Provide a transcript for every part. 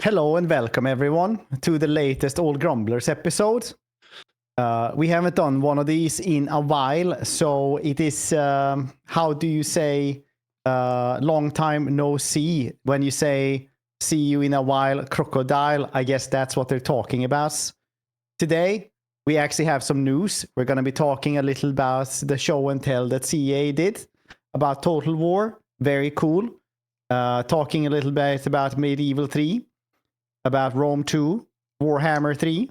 Hello and welcome everyone to the latest Old Grumblers episode. We haven't done one of these in a while, so it is, how do you say, long time no see? When you say, see you in a while, crocodile, I guess that's what they're talking about. Today, we actually have some news. We're going to be talking a little about the show and tell that CA did about Total War. Very cool. Talking a little bit about Medieval 3, about Rome 2, Warhammer 3,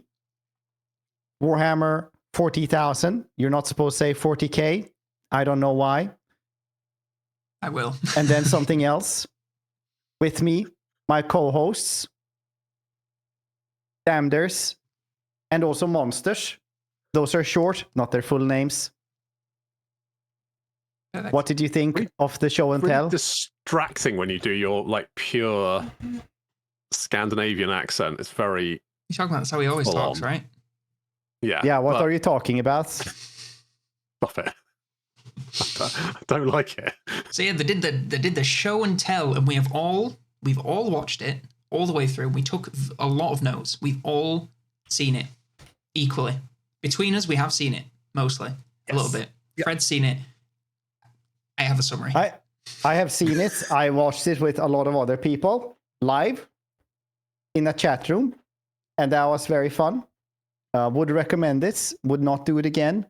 Warhammer 40,000. You're not supposed to say 40K. I don't know why. I will. And then something else. With me, my co-hosts, Damders, and also Monsters. Those are short, not their full names. Perfect. What did you think of the show and tell? Distracting when you do your like pure Scandinavian accent. It's very. You're talking about that's how he always talks, right? Yeah. Yeah, what are you talking about? Stop it. I don't like it. So yeah, they did the show and tell, and we've all watched it all the way through. We took a lot of notes. We've all seen it equally. Between us, we have seen it mostly a little bit. Yep. Fred's seen it. I have a summary. I have seen it. I watched it with a lot of other people live in a chat room, and that was very fun. Would recommend it. Would not do it again.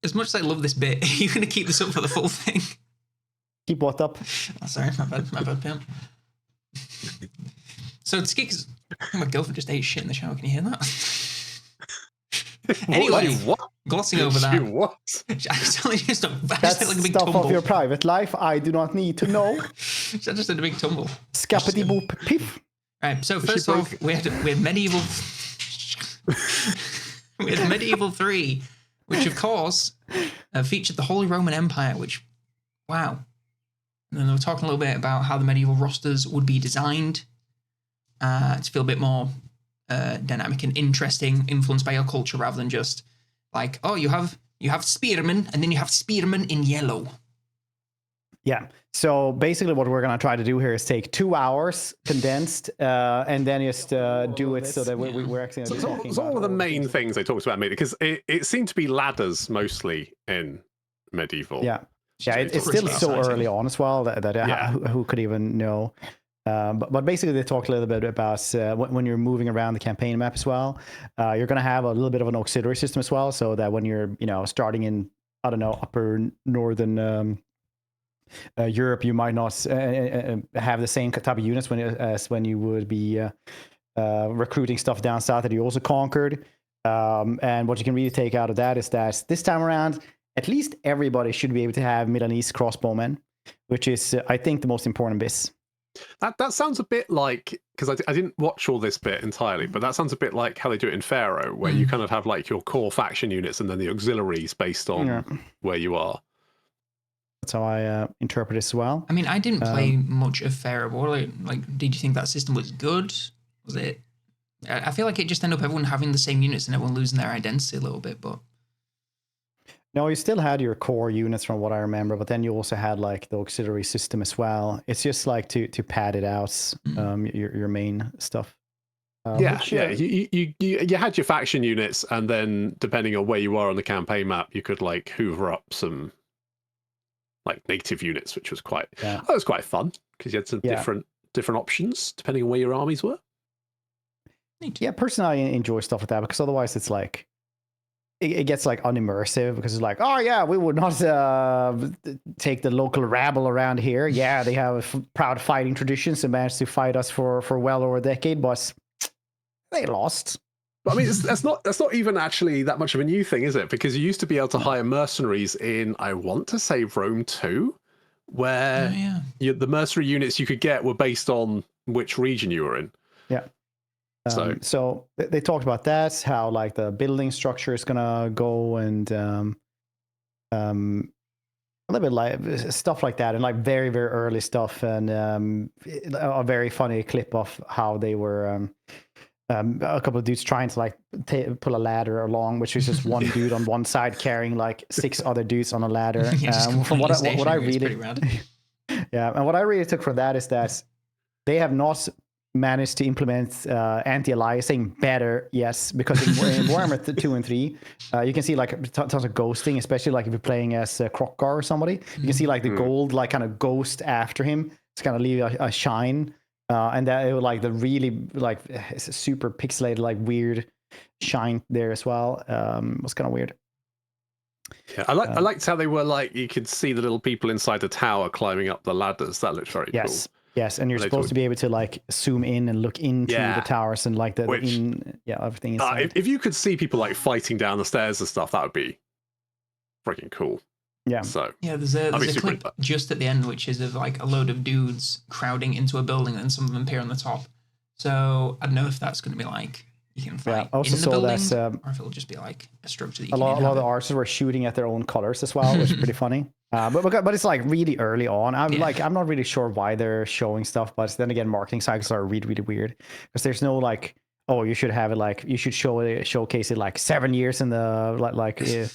As much as I love this bit, are you going to keep this up for the full thing? Keep what up? Oh, sorry, my bad, pimp. So Skig's, my girlfriend just ate shit in the shower. Can you hear that? Anyway, what? Glossing over that. What? I just like a That's big stuff tumble. of your private life. I do not need to know. I just did a big tumble. Scappity boop piff. Right. So first off, we had medieval. We had Medieval 3, which of course featured the Holy Roman Empire. Which, wow. And then they were talking a little bit about how the medieval rosters would be designed to feel a bit more dynamic and interesting, influenced by your culture rather than just like, oh, you have spearmen and then you have spearmen in yellow. Yeah. So basically what we're going to try to do here is take 2 hours condensed and then just do it so that we're actually going to be talking about all of the main things. things they talked about, because it seemed to be ladders mostly in Medieval. Yeah. Yeah, it's still so early on as well that who could even know. But basically, they talked a little bit about when you're moving around the campaign map as well. You're going to have a little bit of an auxiliary system as well, so that when you're starting in upper northern Europe, you might not have the same type of units as when you would be recruiting stuff down south that you also conquered. And what you can really take out of that is that this time around, at least everybody should be able to have Milanese crossbowmen, which is, I think, the most important bit. That sounds a bit like, because I didn't watch all this bit entirely, but that sounds a bit like how they do it in Pharaoh, where you kind of have like your core faction units and then the auxiliaries based on where you are. That's how I interpret it as well. I mean, I didn't play much of Pharaoh War. Like, did you think that system was good? Was it? I feel like it just ended up everyone having the same units and everyone losing their identity a little bit, but. No, you still had your core units from what I remember, but then you also had like the auxiliary system as well. It's just like to pad it out, your main stuff. You had your faction units, and then depending on where you are on the campaign map, you could like hoover up some like native units, which was quite fun because you had some different options depending on where your armies were. Yeah, personally, I enjoy stuff like that because otherwise it's like. It gets like unimmersive because it's like, oh yeah, we would not take the local rabble around here. Yeah, they have proud fighting traditions and managed to fight us for well over a decade, but they lost. But I mean, that's not even actually that much of a new thing, is it? Because you used to be able to hire mercenaries in, I want to say, Rome 2, where the mercenary units you could get were based on which region you were in. Yeah. So they talked about that, how like the building structure is gonna go, and a little bit like stuff like that, and like very very early stuff, and a very funny clip of how they were a couple of dudes trying to like pull a ladder along, which was just one dude on one side carrying like 6 other dudes on a ladder. From what I really, and what I really took from that is that they have not managed to implement anti-aliasing better, yes, because in Warhammer 2 and 3, you can see like tons of ghosting, especially like if you're playing as Krokkar or somebody. You can see like the gold like kind of ghost after him. It's kind of leave a shine, and that it would like the really like it's a super pixelated like weird shine there as well. It was kind of weird. Yeah, I liked how they were like you could see the little people inside the tower climbing up the ladders. That looked very cool. Yes, and you're supposed to be able to like zoom in and look into the towers and like everything inside. If you could see people like fighting down the stairs and stuff, that would be freaking cool. Yeah. So there's a clip just at the end which is of like a load of dudes crowding into a building and some of them appear on the top. So I don't know if that's going to be like you can fight in the building, or if it'll just be like a structure that you a lot of the artists were shooting at their own colors as well, which is pretty funny. But it's like really early on. I'm not really sure why they're showing stuff, but then again, marketing cycles are really, really weird because there's no like, oh, you should have it like you should showcase it like 7 years in the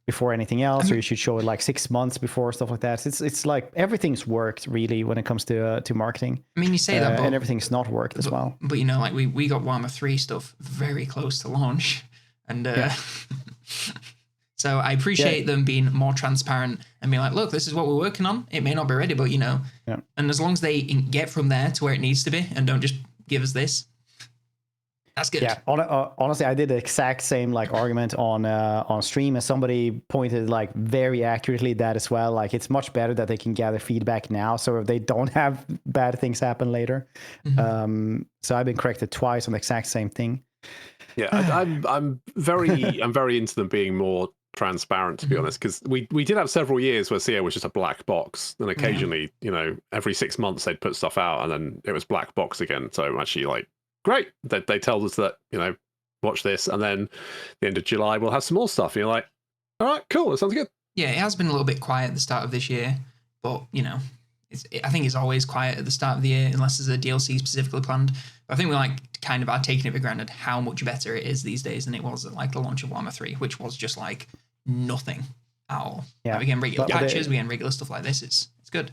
before anything else, or you should show it like 6 months before, stuff like that. It's like everything's worked really when it comes to marketing. I mean, you say that, but, and everything's not worked as well. But you know, like we got Warhammer 3 stuff very close to launch, and so I appreciate them being more transparent and being like, look, this is what we're working on. It may not be ready, but you know, and as long as they get from there to where it needs to be, and don't just give us this. That's good. Yeah, honestly, I did the exact same like argument on stream, and somebody pointed like very accurately that as well. Like it's much better that they can gather feedback now, so if they don't have bad things happen later. So I've been corrected twice on the exact same thing. Yeah, I'm very into them being more transparent, to be honest, because we did have several years where CA was just a black box, and occasionally, you know, every 6 months they'd put stuff out, and then it was black box again. So I'm actually like. Great. They tell us that, you know, watch this, and then the end of July we'll have some more stuff. And you're like, all right, cool, that sounds good. Yeah, it has been a little bit quiet at the start of this year, but, you know, I think it's always quiet at the start of the year unless there's a DLC specifically planned. But I think we like kind of are taking it for granted how much better it is these days than it was at like the launch of Warhammer 3, which was just like nothing at all. Yeah. We get regular patches, we get regular stuff like this. It's good.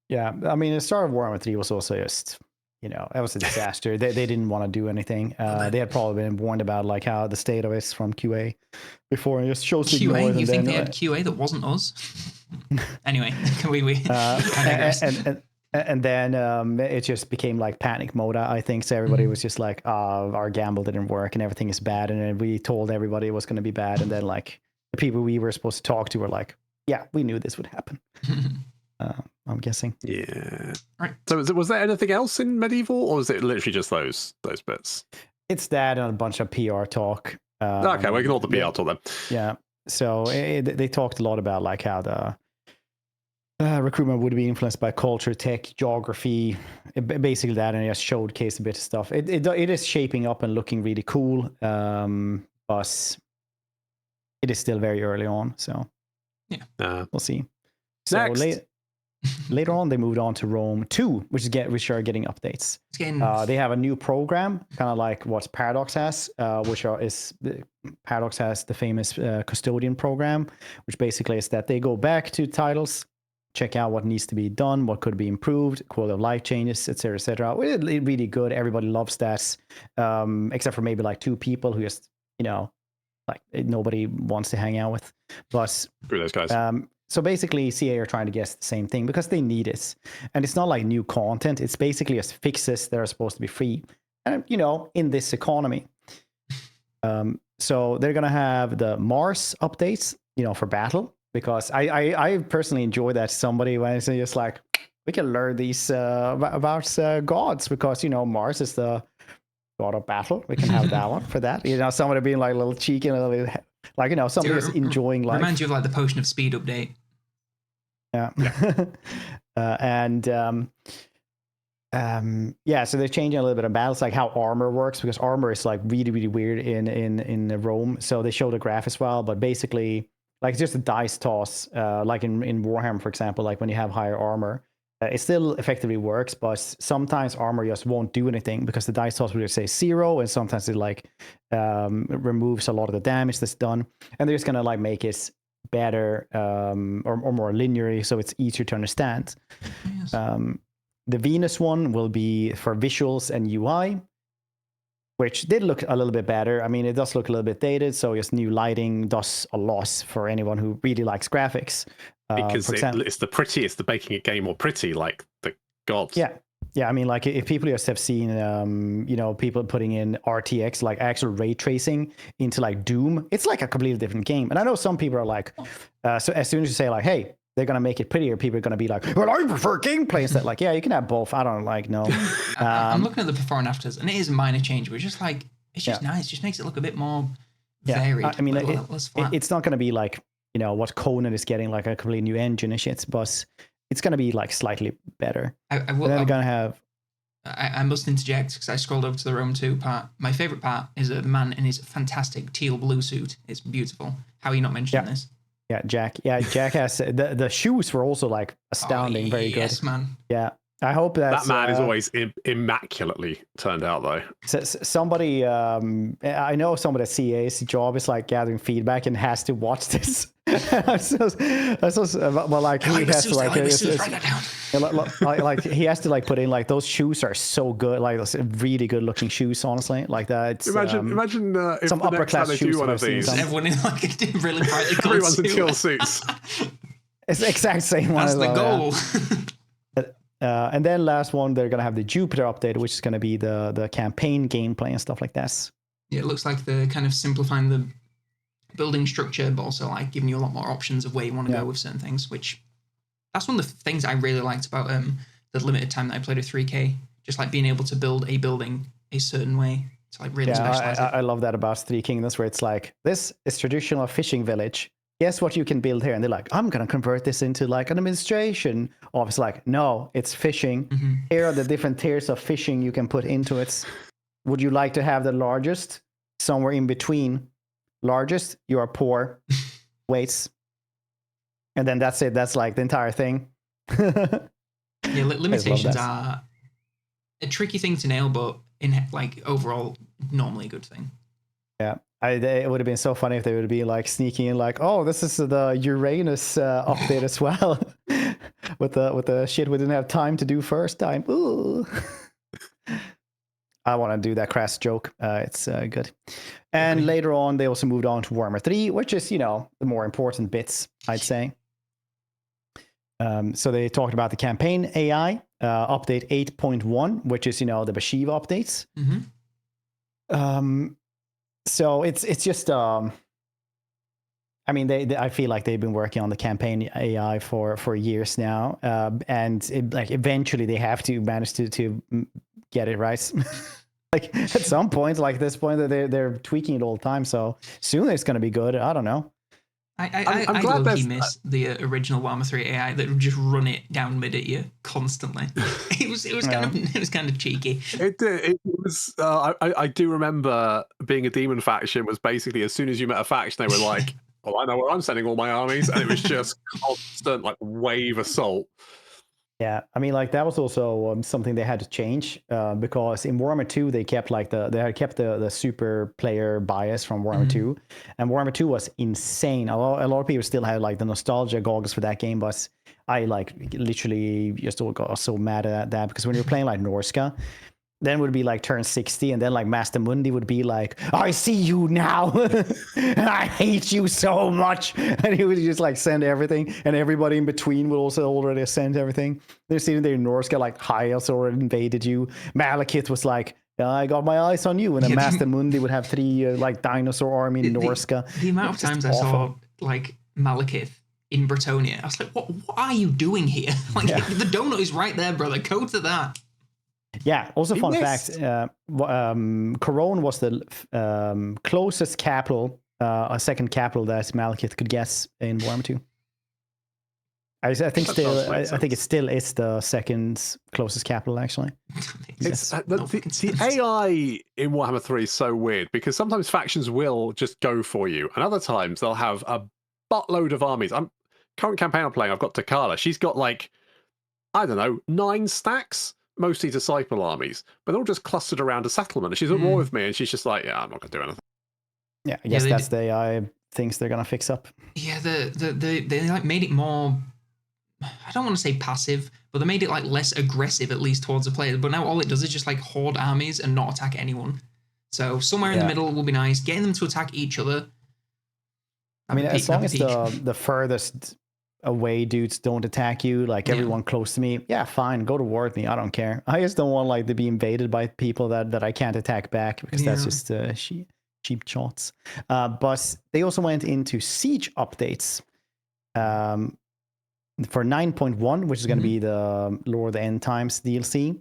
Yeah, I mean, the start of Warhammer 3 was also just... You know, that was a disaster. They didn't want to do anything. They had probably been warned about like how the state of it is from QA before, and just chose to ignore it. You think they had QA that wasn't us? Anyway, and then it just became like panic mode, I think. So everybody was just like, our gamble didn't work and everything is bad. And then we told everybody it was going to be bad. And then like the people we were supposed to talk to were like, yeah, we knew this would happen. I'm guessing. Yeah. Right. So was there anything else in Medieval, or was it literally just those bits? It's that and a bunch of PR talk. Okay, we ignore the PR talk then. Yeah. So they talked a lot about like how the recruitment would be influenced by culture, tech, geography, basically that, and just showcased a bit of stuff. It is shaping up and looking really cool, but it is still very early on. So yeah, we'll see. So next. Later on, they moved on to Rome 2, which are getting updates. They have a new program, kind of like what Paradox has, Paradox has the famous custodian program, which basically is that they go back to titles, check out what needs to be done, what could be improved, quality of life changes, etc., etc. Really, really good. Everybody loves that, except for maybe like 2 people who just, you know, like nobody wants to hang out with. But screw those guys. So basically, CA are trying to guess the same thing because they need it. And it's not like new content. It's basically just fixes that are supposed to be free. And, you know, in this economy. So they're going to have the Mars updates, you know, for battle. Because I personally enjoy that somebody when it's just like, we can learn these about gods. Because, you know, Mars is the god of battle. We can have that one for that. You know, somebody being like a little cheeky and a little bit... Like, you know, somebody is enjoying life. Reminds you of like the Potion of Speed update. Yeah. So they're changing a little bit of battles, like how armor works, because armor is like really, really weird in Rome. So they show the graph as well, but basically, like it's just a dice toss, like in Warhammer, for example, like when you have higher armor. It still effectively works, but sometimes armor just won't do anything because the dice toss will just say 0, and sometimes it like removes a lot of the damage that's done, and they're just gonna like make it better or more linear, so it's easier to understand. Yes. The Venus one will be for visuals and UI, which did look a little bit better. I mean, it does look a little bit dated, so just new lighting does a loss for anyone who really likes graphics. Because it's the prettiest, the making a game more pretty, like the gods. Yeah, I mean, like if people just have seen, people putting in RTX, like actual ray tracing into like Doom, it's like a completely different game. And I know some people are like, so as soon as you say like, hey, they're gonna make it prettier, people are gonna be like, well, I prefer gameplay instead. Like, yeah, you can have both. I don't like no. I'm looking at the before and afters, and it is a minor change, but it's just like it's just nice. It just makes it look a bit more varied. I mean, it's not gonna be like what Conan is getting, like a completely new engine and shit, but it's gonna be like slightly better. I must interject because I scrolled over to the Rome 2 part. My favorite part is a man in his fantastic teal blue suit. It's beautiful. How are you not mentioning this? Yeah, Jack. Yeah, Jack has the shoes were also like astounding, very good. Yes, man. Yeah, I hope that man is always immaculately turned out though. Somebody, I know somebody at CA's job is like gathering feedback and has to watch this. He has to he has to like put in like those shoes are so good, like those really good looking shoes, honestly, like that. Imagine if some upper class shoes. One of these. Everyone in like a really brightly colored everyone's in teal suits. It's the exact same one. That's the goal. And then last one, they're gonna have the Jupiter update, which is gonna be the campaign gameplay and stuff like that. Yeah, it looks like they're kind of simplifying the building structure, but also like giving you a lot more options of where you want to go with certain things, which that's one of the things I really liked about the limited time that I played with 3K, just like being able to build a building a certain way to like really specialize it. I love that about Three Kingdoms, where it's like, this is traditional fishing village. Guess what you can build here? And they're like, I'm going to convert this into like an administration office. Like, no, it's fishing. Mm-hmm. Here are the different tiers of fishing you can put into it. Would you like to have the largest? Somewhere in between. Largest, you are poor. Waits. And then that's it. That's like the entire thing. Limitations are a tricky thing to nail, but in like overall, normally a good thing. Yeah. It would have been so funny if they would be like sneaking in like, oh, this is the Uranus update as well. with the shit we didn't have time to do first time. Ooh. I want to do that crass joke. It's good. And later on, they also moved on to Warhammer 3, which is, the more important bits, I'd say. So they talked about the campaign AI, update 8.1, which is, the Bashiva updates. Mm-hmm. So it's just, I mean, I feel like they've been working on the campaign AI for years now. And eventually they have to manage to get it right. Like at some point, like this point, they're tweaking it all the time. So soon it's going to be good. I don't know. I'm glad low-key miss the original Warhammer 3 AI that would just run it down mid at you constantly. It was kind of cheeky. It was. I do remember being a demon faction was basically as soon as you met a faction, they were like, "Well, I know where I'm sending all my armies," and it was just constant like wave assault. Yeah, I mean, like that was also something they had to change because in Warhammer 2 they kept like they had kept the super player bias from Warhammer 2, and Warhammer 2 was insane. A lot of people still have like the nostalgia goggles for that game, but I like literally just got so mad at that because when you're playing like Norska, then it would be like turn 60, and then like Master Mundi would be like, I see you now, and I hate you so much. And he would just like send everything, and everybody in between would also already send everything. They're sitting there in Norska, like Hyos already invaded you. Malekith was like, I got my eyes on you. And then Master Mundi would have 3 like dinosaur army in Norska. The amount of times I saw like Malekith in Bretonia, I was like, what are you doing here? Like the donut is right there, brother. Go to that. Yeah, also fun fact, Corone was the closest capital, a second capital that Malekith could guess in Warhammer 2. I think it still is the second closest capital, actually. It's the AI in Warhammer 3 is so weird because sometimes factions will just go for you, and other times they'll have a buttload of armies. Current campaign I'm playing, I've got Takala. She's got like, I don't know, 9 stacks. Mostly disciple armies, but they're all just clustered around a settlement. And she's at war with me, and she's just like, I'm not going to do anything. Yeah, I guess that's the AI things they're going to fix up. Yeah, they like made it more, I don't want to say passive, but they made it like less aggressive, at least towards the players. But now all it does is just like hoard armies and not attack anyone. So somewhere in the middle will be nice. Getting them to attack each other. I mean, as long as the furthest away dudes don't attack you, like everyone close to me, yeah, fine, go to war with me. I don't care. I just don't want like to be invaded by people that I can't attack back, because that's just cheap shots. But they also went into siege updates for 9.1, which is going to be the Lord of the End Times DLC.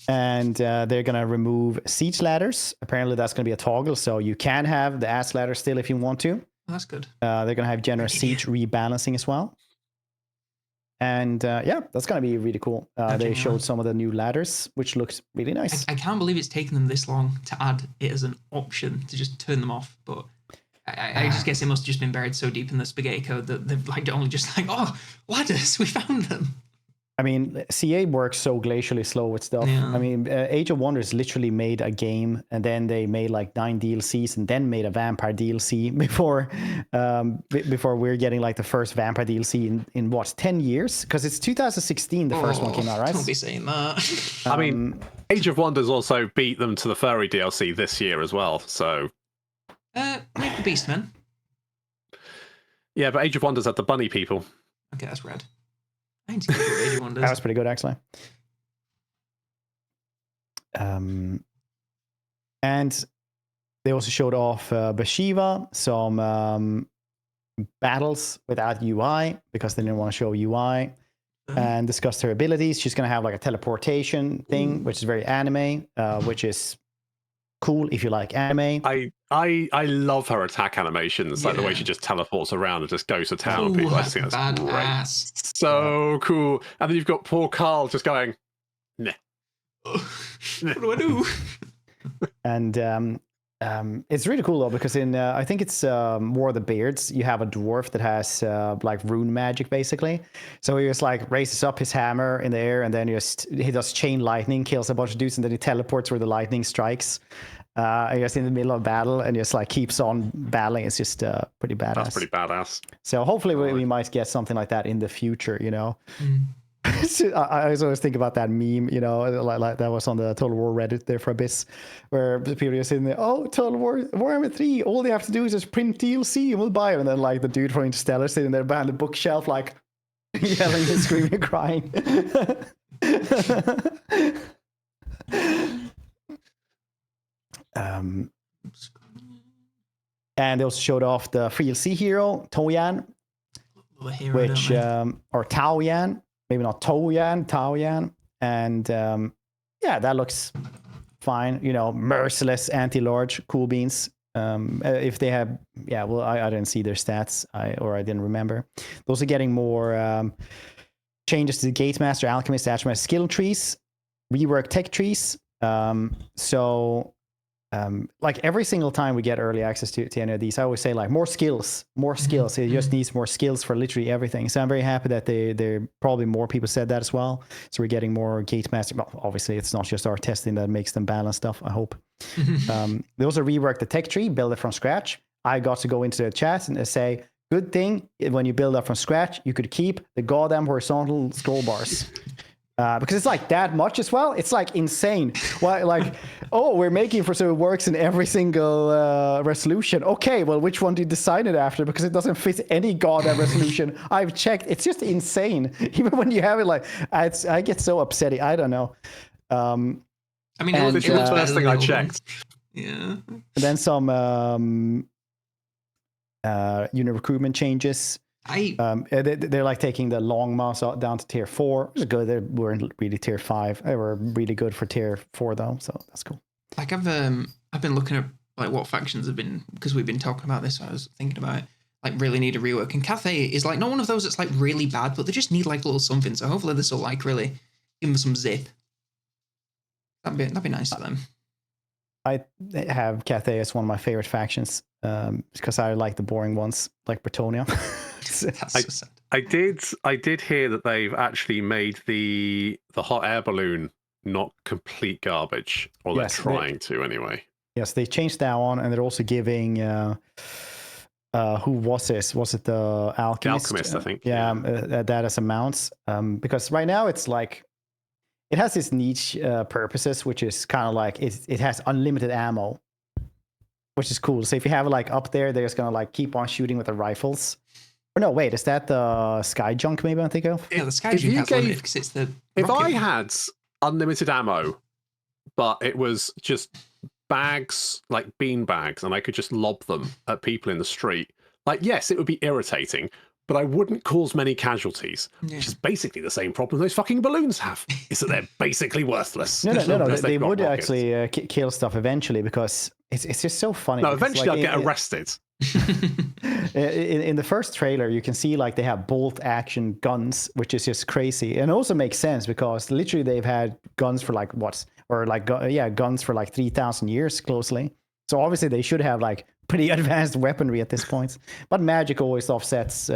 And they're going to remove siege ladders. Apparently that's going to be a toggle, so you can have the ass ladder still if you want to. That's good. They're going to have generous siege rebalancing as well. And that's going to be really cool. They showed some of the new ladders, which looks really nice. I can't believe it's taken them this long to add it as an option to just turn them off. But I just guess it must have just been buried so deep in the spaghetti code that they've like only just like, oh, ladders, we found them. I mean, CA works so glacially slow with stuff. Yeah. I mean, Age of Wonders literally made a game, and then they made like 9 DLCs, and then made a Vampire DLC before we're getting like the first Vampire DLC in what, 10 years? Because it's 2016 the first one came out, right? Don't be saying that. I mean, Age of Wonders also beat them to the furry DLC this year as well. So, make the Beastmen. Yeah, but Age of Wonders had the bunny people. Okay, that's red. I need to get Age of Wonders. That was pretty good, actually. And they also showed off Bashiva, some battles without UI, because they didn't want to show UI, and discussed her abilities. She's going to have like a teleportation thing, which is very anime, which is cool if you like anime. I love her attack animations, like the way she just teleports around and just goes to town on people. I think that's great. So cool. And then you've got poor Carl just going, nah. What do I do? And it's really cool though, because in I think it's War of the Beards, you have a dwarf that has like rune magic basically. So he just like raises up his hammer in the air, and then he does chain lightning, kills a bunch of dudes, and then he teleports where the lightning strikes. I guess in the middle of battle, and just like keeps on battling. It's just pretty badass. That's pretty badass. So hopefully we might get something like that in the future, you know. I always think about that meme, you know, like that was on the Total War Reddit there for a bit, where people are sitting there, oh, Total War Warhammer 3, all they have to do is just print DLC and we'll buy it. And then like the dude from Interstellar sitting there behind the bookshelf, like yelling and screaming and crying. And they also showed off the DLC hero, Toyan, which, or Taoyan, maybe not Toyan, Taoyan. And that looks fine. You know, merciless, anti-large, cool beans. If they have, I didn't see their stats, or I didn't remember. Those are getting more changes to the Gatemaster, Alchemist, Archimist skill trees, rework tech trees. Like every single time we get early access to any of these, I always say like more skills. It just needs more skills for literally everything. So I'm very happy that they're probably more people said that as well. So we're getting more Gatemaster. Well, obviously it's not just our testing that makes them balance stuff, I hope. They also reworked the tech tree, build it from scratch. I got to go into the chat and say, good thing when you build up from scratch, you could keep the goddamn horizontal scroll bars. Because it's like that much as well. It's like insane. Well, like, we're making it so it works in every single resolution. Okay, well, which one do you design it after? Because it doesn't fit any goddamn resolution. I've checked. It's just insane. Even when you have it, like, I get so upsetty. I don't know. I mean, it was the first thing I checked. Yeah. And then some unit recruitment changes. They're like taking the long mouse down to tier 4. It was good. They weren't really tier 5. They were really good for tier 4 though, so that's cool. Like I've been looking at like what factions have been, because we've been talking about this. So I was thinking about it, like really need a rework. And Cathay is like not one of those that's like really bad, but they just need like a little something. So hopefully this will like really give them some zip. That'd be nice for them. I have Cathay as one of my favorite factions because I like the boring ones like Bretonia. That's so sad. I did hear that they've actually made the hot air balloon not complete garbage, or they're trying to anyway. Yes, they changed that one, and they're also giving who was this? Was it the Alchemist? The Alchemist, I think. That as a mounts. Because right now it's like it has this niche purposes, which is kind of like it has unlimited ammo, which is cool. So if you have it like up there, they're just gonna like keep on shooting with the rifles. Or no, wait, is that the Sky Junk? Maybe I think of. Yeah, the Sky Junk has limited because it's the. If rocket. I had unlimited ammo, but it was just bags, like bean bags, and I could just lob them at people in the street, like, yes, it would be irritating, but I wouldn't cause many casualties, which is basically the same problem those fucking balloons have, is that they're basically worthless. No, they would actually kill stuff eventually, because it's just so funny. No, eventually I'll get arrested. In the first trailer, you can see like they have bolt action guns, which is just crazy, and also makes sense because literally they've had guns for like guns for like 3,000 years closely. So obviously they should have like pretty advanced weaponry at this point. But magic always offsets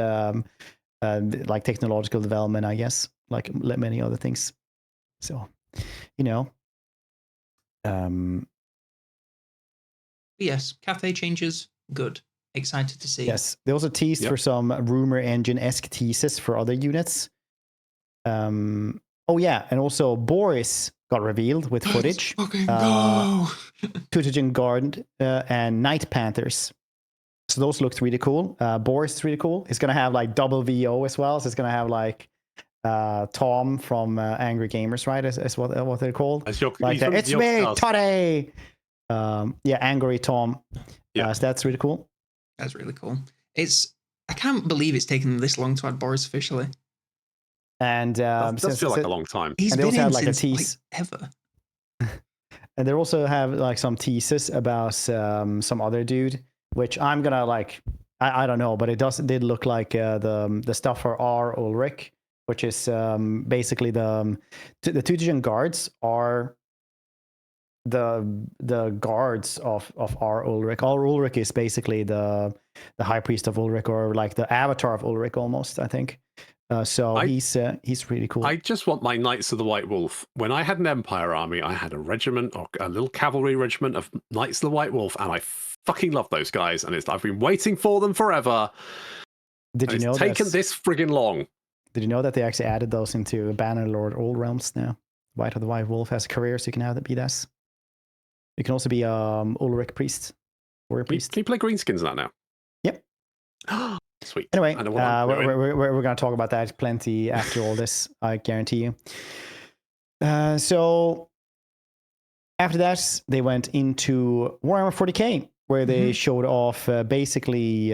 like technological development, I guess, like many other things. So, yes, Cathay changes, good. Excited to see. Yes, they also teased for some rumor engine-esque teases for other units. And also Boris got revealed with footage. Fucking go! Tutagen Guard and Night Panthers. So those looked really cool. Boris is really cool. It's gonna have like double VO as well. So it's gonna have like Tom from Angry Gamers, right? Is what they're called. It's me, Toddy. Angry Tom. So that's really cool. That's really cool. I can't believe it's taken them this long to add Boris officially. And it does feel like a long time. He's been in since ever. And they also have like some teases about some other dude, which I'm gonna like. I don't know, but it did look like the stuff for R. Ulrich, which is basically the Tutagen guards are the guards of R. Ulrich. R. Ulrich is basically the high priest of Ulrich, or like the avatar of Ulrich almost, I think. He's really cool. I just want my Knights of the White Wolf. When I had an Empire army, I had a regiment, or a little cavalry regiment of Knights of the White Wolf, and I fucking love those guys. And I've been waiting for them forever. Did you know it's taken this friggin' long? Did you know that they actually added those into Bannerlord All Realms now? White of the White Wolf has a career, so you can have that be this. You can also be Ulrich priest. Warrior priest. Can you play greenskins now? Yep. Sweet. Anyway, we're going to talk about that plenty after all this, I guarantee you. So after that, they went into Warhammer 40k, where they showed off basically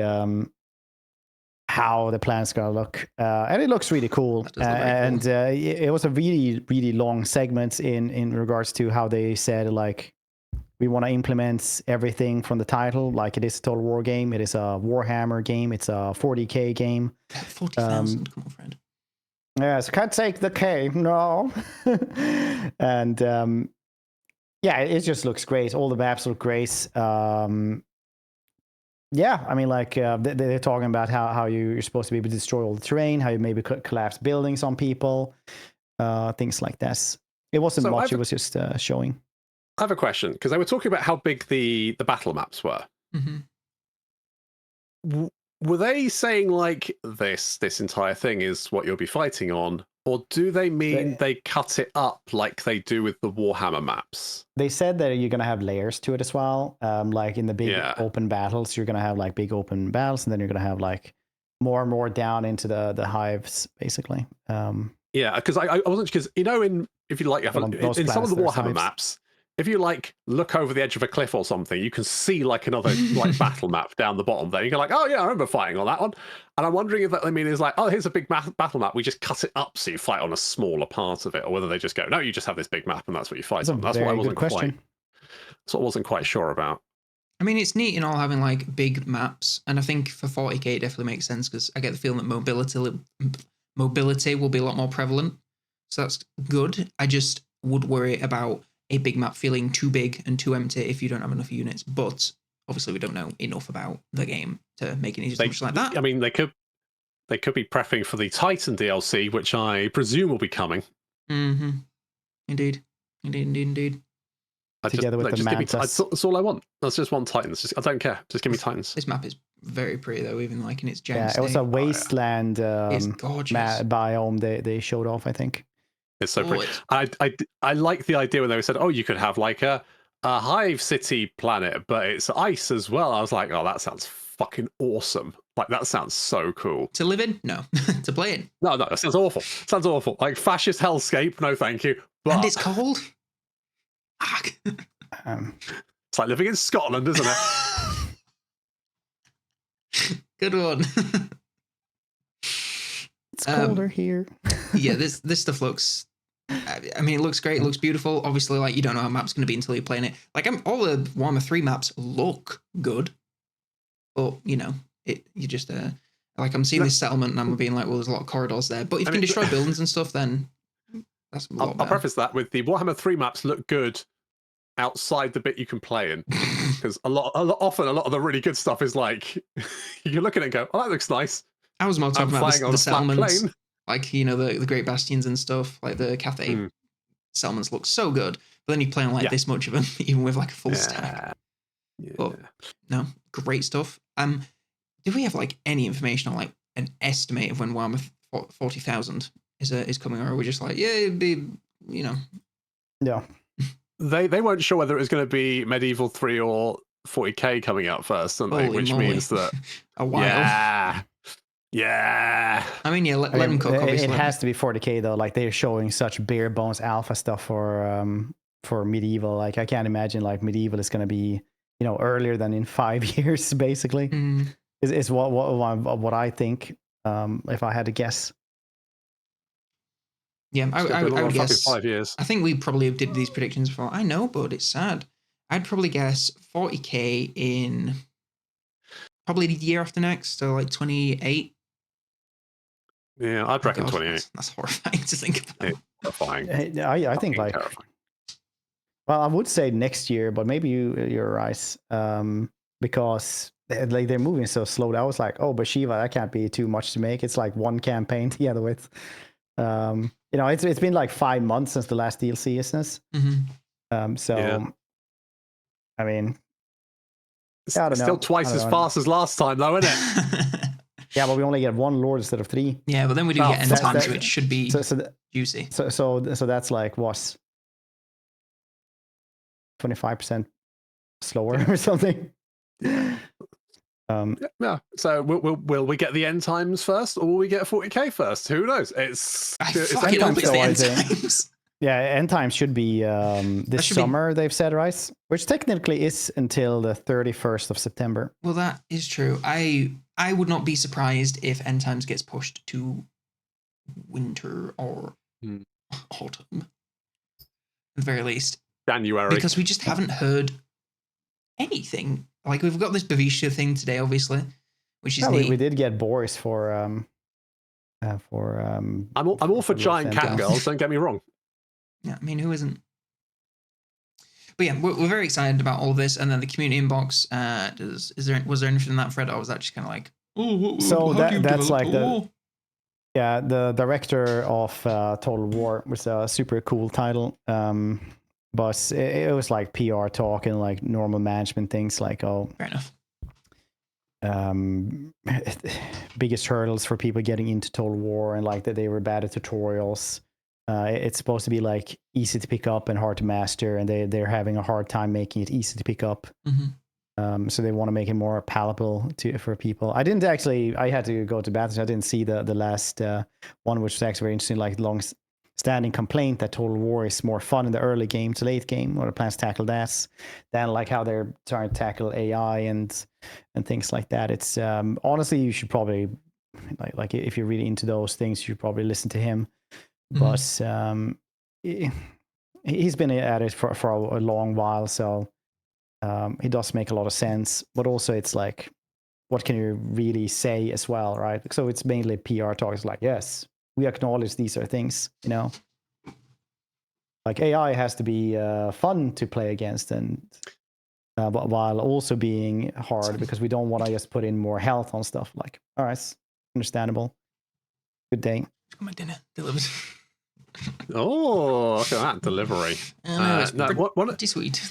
how the plan's going to look. And it looks really cool. It was a really, really long segment in regards to how they said, like, we want to implement everything from the title. Like, it is a Total War game. It is a Warhammer game. It's a 40k game. 40,000, come on, friend. Yes, can't take the K, no. And it just looks great. All the maps look great. I mean, like they're talking about how you're supposed to be able to destroy all the terrain, how you maybe collapse buildings on people, things like that. It wasn't much. It was just showing. I have a question, because they were talking about how big the battle maps were. Mm-hmm. Were they saying like this entire thing is what you'll be fighting on, or do they mean they cut it up like they do with the Warhammer maps? They said that you're going to have layers to it as well. Like in the big open battles, you're going to have like big open battles, and then you're going to have like more and more down into the hives, basically. Because I wasn't, because if you like in some of the Warhammer maps, if you like look over the edge of a cliff or something, you can see like another like battle map down the bottom there. You go like, oh yeah, I remember fighting on that one. And I'm wondering if that is like, oh, here's a big battle map. We just cut it up so you fight on a smaller part of it, or whether they just go, no, you just have this big map and that's what you fight on. That's what I wasn't quite sure about. I mean, it's neat in all having like big maps, and I think for 40k it definitely makes sense, because I get the feeling that mobility will be a lot more prevalent. So that's good. I just would worry about a big map feeling too big and too empty if you don't have enough units. But obviously we don't know enough about the game to make it easy to much like that. I mean, they could be prepping for the Titan DLC, which I presume will be coming. Mm-hmm. Indeed. Together with the Mantis. That's all I want. That's just one Titan. I don't care. Just give me Titans. This map is very pretty though, even like in its jank Yeah, state. it was a wasteland It's gorgeous. biome they showed off, I think. It's so pretty. I like the idea when they said, "Oh, you could have like a hive city planet, but it's ice as well." I was like, "Oh, that sounds fucking awesome! Like that sounds so cool." To live in? No. To play in? No, that sounds awful. Sounds awful. Like fascist hellscape? No, thank you. But And it's cold. Fuck. It's like living in Scotland, isn't it? Good one. It's colder here. Yeah, this stuff looks. I mean, it looks great. It looks beautiful. Obviously, like you don't know how a map's going to be until you're playing it. Like all the Warhammer 3 maps look good, but you know, you just like I'm seeing this settlement and I'm being like, well, there's a lot of corridors there. But if you can destroy buildings and stuff, then that's a lot better. I'll preface that with the Warhammer 3 maps look good outside the bit you can play in, because often a lot of the really good stuff is like you can look at it and go, "Oh, that looks nice." I was more talking about the settlements, plane. like you know the Great Bastions and stuff. Like the Cathay settlements look so good, but then you play on like this much of them, even with like a full stack. Yeah. But no, great stuff. Do we have like any information on like an estimate of when Warhammer 40,000 is coming, or are we just like, yeah, it'd be, you know? Yeah. They weren't sure whether it was going to be Medieval 3 or 40k coming out first, aren't they? Which means that a while. Yeah. I mean, yeah, let them cook. Obviously, it has to be 40k though. Like they're showing such bare bones alpha stuff for medieval. Like I can't imagine like medieval is going to be, you know, earlier than in 5 years. Basically, is what I think. If I had to guess. Yeah, I would guess 5 years. I think we probably did these predictions before. I know, but it's sad. I'd probably guess 40k in probably the year after next, so like 28. Yeah, I'd reckon 28. That's horrifying to think about. Horrifying. I think like terrifying. Well, I would say next year, but maybe you're right, because like they're moving so slow. I was like, oh, but Shiva, that can't be too much to make. It's like one campaign together with, you know, it's been like 5 months since the last DLC, isn't it? So, I mean, I don't know. Still twice as fast as last time, though, isn't it? Yeah, but we only get one Lord instead of 3. Yeah, but then we do get end times, which should be juicy. So that's like what, 25% slower or something. Yeah. So will we get the end times first, or will we get 40k first? Who knows? It's fucking hope it's the end times. Yeah, end times should be this summer. They've said, right? Which technically is until the 31st of September. Well, that is true. I would not be surprised if end times gets pushed to winter or autumn, at the very least. January, because we just haven't heard anything. Like we've got this Bavisha thing today, obviously, which is neat. We did get Boris for. I'm all for giant cat girls. Don't get me wrong. Yeah, I mean, who isn't? But yeah, we're very excited about all this, and then the community inbox. Was there anything in that thread, or was that just kind of like, that's like the director of Total War was a super cool title. But it was like PR talk and like normal management things, like fair enough. Biggest hurdles for people getting into Total War, and like that they were bad at tutorials. It's supposed to be like easy to pick up and hard to master, and they're having a hard time making it easy to pick up. So they want to make it more palatable for people. I had to go to bathroom. I didn't see the last one, which was actually very interesting. Like long-standing complaint that Total War is more fun in the early game to late game, or the plans to tackle that, than like how they're trying to tackle AI and things like that. It's honestly, you should probably like if you're really into those things, you should probably listen to him. But he's been at it for a long while, so it does make a lot of sense. But also, it's like, what can you really say as well, right? So it's mainly PR talk. It's like, yes, we acknowledge these are things, you know. Like AI has to be fun to play against, and but while also being hard, because we don't want to just put in more health on stuff. Like, all right, understandable. Good day. Got my dinner delivered. Oh, look at that delivery. Pretty sweet.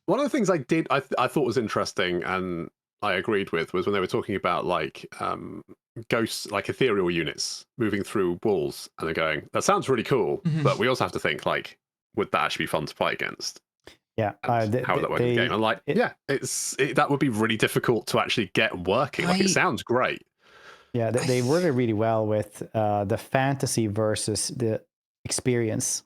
One of the things I thought was interesting, and I agreed with was when they were talking about like ghosts, like ethereal units moving through walls, and they're going, that sounds really cool, but we also have to think like, would that actually be fun to play against? Yeah, how would that work in the game? And like, that would be really difficult to actually get working. Like, it sounds great. Yeah, they work it really well with the fantasy versus the experience.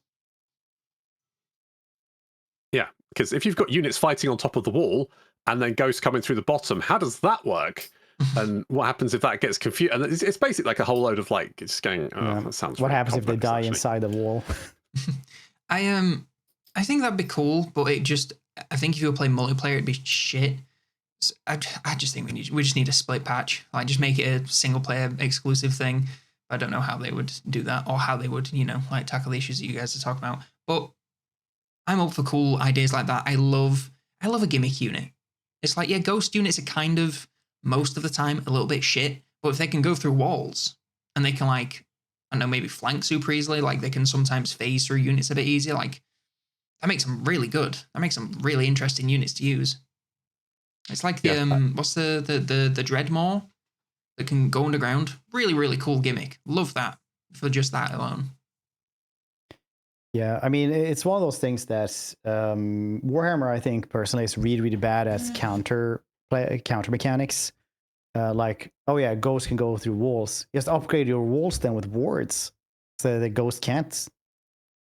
Yeah, because if you've got units fighting on top of the wall and then ghosts coming through the bottom, how does that work? And what happens if that gets confused? And it's basically like a whole load of like just going, that sounds. What really happens if they die inside the wall? I think that'd be cool, but I think if you were playing multiplayer, it'd be shit. So I just think we just need a split patch. Like, just make it a single player exclusive thing. I don't know how they would do that, or how they would, like, tackle the issues that you guys are talking about. But I'm up for cool ideas like that. I love a gimmick unit. It's like, yeah, ghost units are kind of, most of the time, a little bit shit. But if they can go through walls, and they can, like, I don't know, maybe flank super easily, like they can sometimes phase through units a bit easier, like, that makes them really good. That makes them really interesting units to use. It's like the what's the Dreadmaw that can go underground? Really, really cool gimmick. Love that for just that alone. Yeah, I mean, it's one of those things that Warhammer, I think personally, is really, really bad at counter mechanics. Like, oh yeah, ghosts can go through walls. Just upgrade your walls then with wards, so the ghost can't.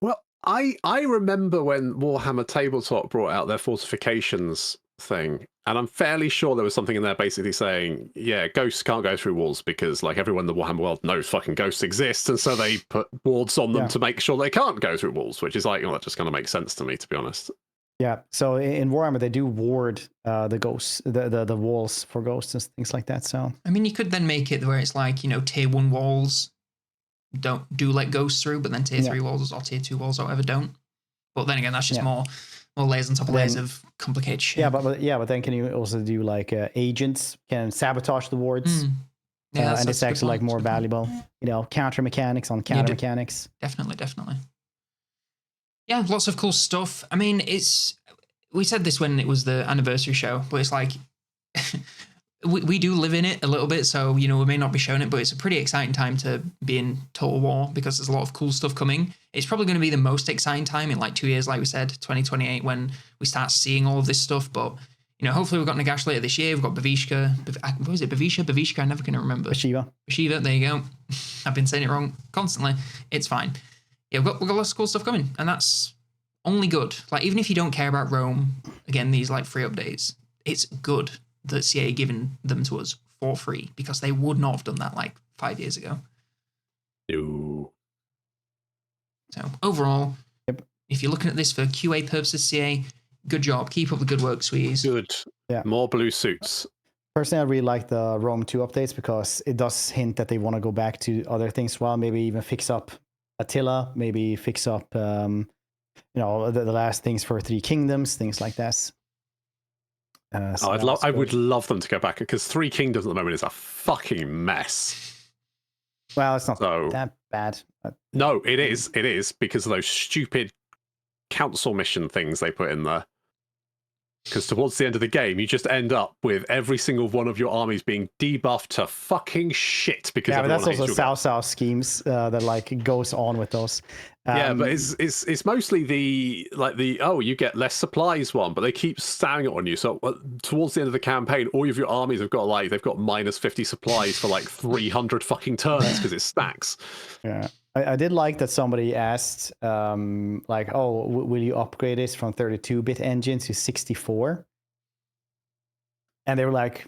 Well, I remember when Warhammer Tabletop brought out their fortifications thing, and I'm fairly sure there was something in there basically saying, yeah, ghosts can't go through walls because like everyone in the Warhammer world knows fucking ghosts exist, and so they put wards on them to make sure they can't go through walls, which is like, that just kind of makes sense to me, to be honest. Yeah, so in Warhammer they do ward the ghosts, the walls for ghosts and things like that. So I mean, you could then make it where it's like, tier 1 walls don't let ghosts through, but then tier 3 walls or tier 2 walls or whatever don't. But then again, that's just more layers on top of layers of complicated shit. Yeah, but then can you also do like agents can sabotage the wards? Yeah, and it's actually like more valuable. Counter mechanics on counter mechanics. Definitely. Yeah, lots of cool stuff. I mean, we said this when it was the anniversary show, but it's like we do live in it a little bit, so we may not be showing it, but it's a pretty exciting time to be in Total War because there's a lot of cool stuff coming. It's probably going to be the most exciting time in like 2 years, like we said, 2028, when we start seeing all of this stuff. But hopefully we've got Nagash later this year. We've got Bavishka. What was it? Bavishka? I'm never going to remember. Bashiva. There you go. I've been saying it wrong constantly. It's fine. Yeah, we've got lots of cool stuff coming, and that's only good. Like, even if you don't care about Rome, again, these like free updates, it's good that CA giving them to us for free, because they would not have done that like 5 years ago. No. So overall, if you're looking at this for QA purposes, CA, good job. Keep up the good work, sweeties. Good. Yeah. More blue suits. Personally, I really like the Rome 2 updates because it does hint that they want to go back to other things as well. Maybe even fix up Attila, maybe fix up, the last things for 3 Kingdoms, things like that. So I would love them to go back, because 3 Kingdoms at the moment is a fucking mess. Well, it's not that bad. No, it is. It is, because of those stupid council mission things they put in there. Because towards the end of the game, you just end up with every single one of your armies being debuffed to fucking shit. Because but that's also South schemes that like goes on with those. Yeah, but it's mostly you get less supplies one, but they keep staring it on you. So towards the end of the campaign, all of your armies have got they've got minus 50 supplies for like 300 fucking turns because it stacks. Yeah. I did like that somebody asked, will you upgrade this from 32-bit engine to 64? And they were like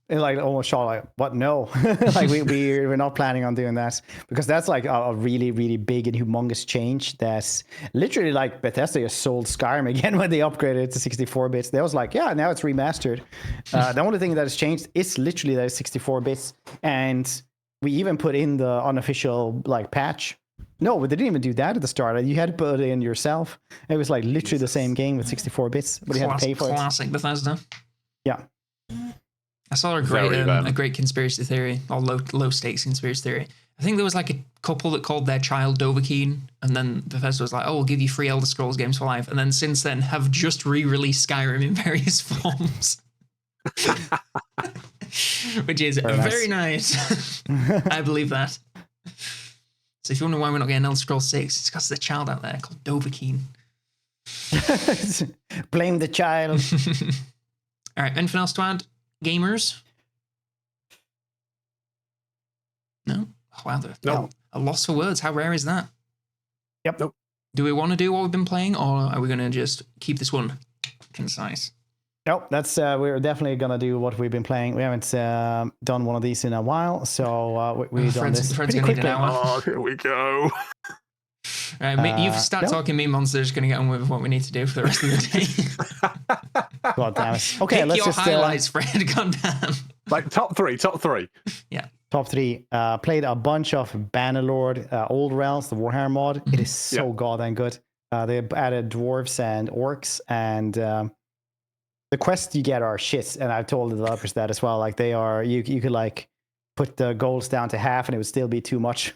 almost shocked, like, what? No, like we're not planning on doing that, because that's like a really, really big and humongous change. That's literally like Bethesda just sold Skyrim again when they upgraded it to 64 bits. They was like, yeah, now it's remastered. The only thing that has changed is literally that it's 64 bits, and we even put in the unofficial patch. No, they didn't even do that at the start. You had to put it in yourself. It was like literally the same game with 64 bits, but you had to pay for it. Classic Bethesda. Yeah. I saw a great conspiracy theory, or low stakes conspiracy theory. I think there was like a couple that called their child Dovahkiin, and then Bethesda was like, "Oh, we'll give you free Elder Scrolls games for life." And then since then have just re-released Skyrim in various forms. Which is very nice. I believe that. So if you wonder why we're not getting Elder Scrolls 6, it's because there's a child out there called Dovahkiin. Blame the child. All right, anything else to add, gamers? No? Oh, wow, no. A loss for words. How rare is that? Yep. Nope. Do we want to do what we've been playing, or are we going to just keep this one concise? Nope, that's we're definitely gonna do what we've been playing. We haven't done one of these in a while, so we've done this pretty quickly. Oh, here we go. You start talking meme monsters, going to get on with what we need to do for the rest of the day. God damn it. Okay, Pick let's your just highlights, Fred. God damn. Like top three. Yeah. Top three. Played a bunch of Bannerlord Old Realms, the Warhammer mod. It is so goddamn good. They added dwarves and orcs, and the quests you get are shit. And I've told the developers that as well. Like they are, you could like put the goals down to half, and it would still be too much.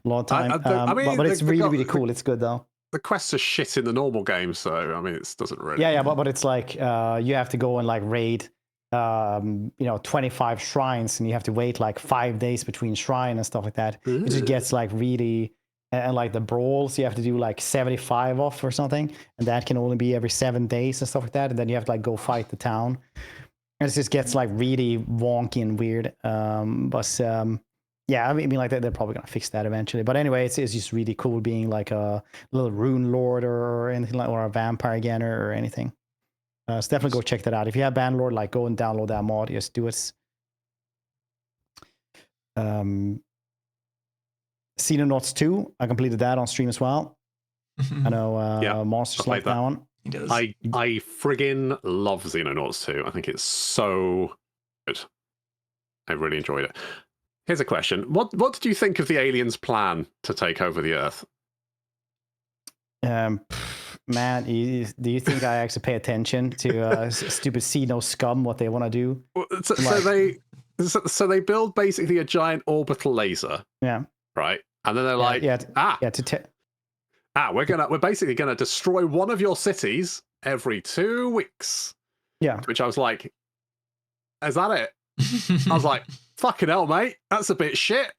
Long time. But it's really cool. It's good though. The quests are shit in the normal game, so I mean, it doesn't really. Yeah, but it's like you have to go and like raid, 25 shrines, and you have to wait like 5 days between shrine and stuff like that. It just gets like really, and like the brawls, you have to do like 75 off or something, and that can only be every 7 days and stuff like that. And then you have to like go fight the town, and it just gets like really wonky and weird. Yeah, I mean, like they're probably gonna fix that eventually. But anyway, it's just really cool being like a little rune lord or anything like, or a vampire againer or anything. So definitely go check that out. If you have Bannerlord, like go and download that mod. Just do it. Xenonauts 2, I completed that on stream as well. I know Monsters like that one. He does. I friggin' love Xenonauts 2. I think it's so good. I really enjoyed it. Here's a question. What did you think of the aliens' plan to take over the Earth? Man, do you think I actually pay attention to stupid Xeno scum, what they want to do? So they build basically a giant orbital laser. Yeah. Right? And then they're like, we're basically gonna destroy one of your cities every 2 weeks. Yeah. Which I was like, is that it? I was like, fucking hell, mate, that's a bit shit.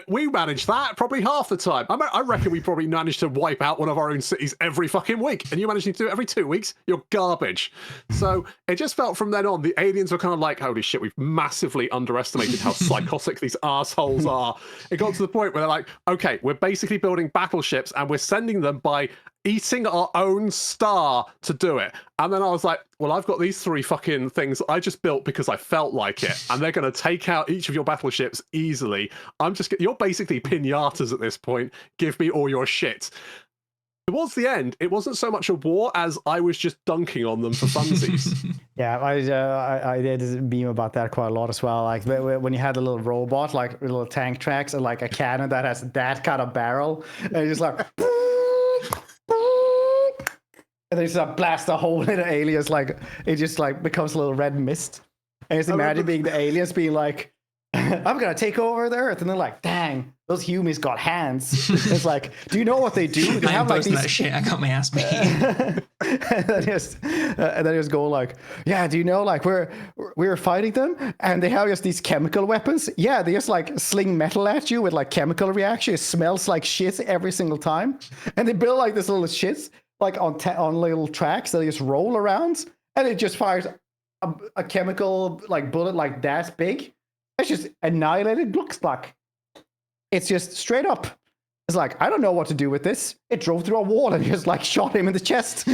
We managed that probably half the time. I reckon we probably managed to wipe out one of our own cities every fucking week, and you managed to do it every 2 weeks. You're garbage. So it just felt from then on, the aliens were kind of like, holy shit, we've massively underestimated how psychotic these assholes are. It got to the point where they're like, okay, we're basically building battleships, and we're sending them by eating our own star to do it. And then I was like, well, I've got these 3 fucking things I just built because I felt like it, and they're going to take out each of your battleships easily. You're basically pinatas at this point. Give me all your shit. Towards the end, it wasn't so much a war as I was just dunking on them for funsies. Yeah, I did beam about that quite a lot as well. Like when you had a little robot, like little tank tracks, and like a cannon that has that kind of barrel, and it's just like. And they just blast a hole in the aliens, like it just like becomes a little red mist. And just imagine being the aliens being like, I'm gonna take over the Earth, and they're like, dang, those humans got hands. It's like, do you know what they do? They have like these... that shit. I got my ass beat. and then just go like, yeah, do you know, like we're fighting them, and they have just these chemical weapons. Yeah, they just like sling metal at you with like chemical reaction. It smells like shit every single time, and they build like this little shits like on little tracks that they just roll around, and it just fires a chemical like bullet like that big. It's just annihilated. Looks like it's just straight up. It's like, I don't know what to do with this. It drove through a wall and just like shot him in the chest,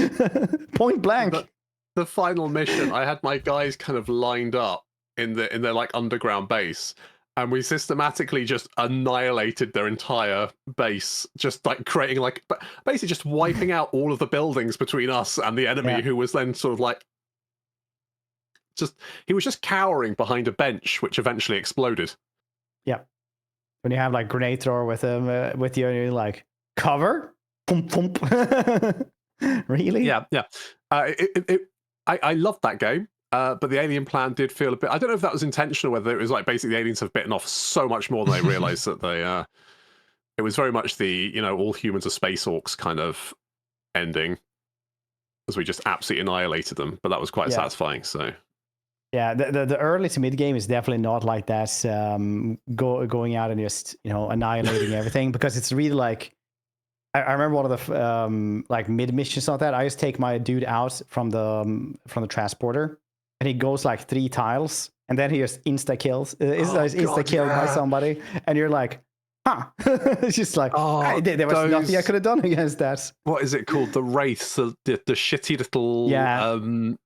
point blank. The final mission, I had my guys kind of lined up in their like underground base, and we systematically just annihilated their entire base, just like creating like basically just wiping out all of the buildings between us and the enemy, who was then sort of like he was just cowering behind a bench, which eventually exploded. Yeah, when you have like grenade thrower with him with you, and you're like, cover, pump, pump. Really? Yeah. I loved that game. But the alien plan did feel a bit. I don't know if that was intentional, whether it was like basically the aliens have bitten off so much more than they realized that they. It was very much the all humans are space orcs kind of ending, as we just absolutely annihilated them. But that was quite satisfying. So. Yeah, the early to mid game is definitely not like that. Going out and just annihilating everything, because it's really like I remember one of the like mid missions like that. I just take my dude out from the transporter, and he goes like 3 tiles, and then he just insta kills, insta killed by somebody, and you're like, huh? It's just like there was nothing I could have done against that. What is it called? The wraiths, the shitty little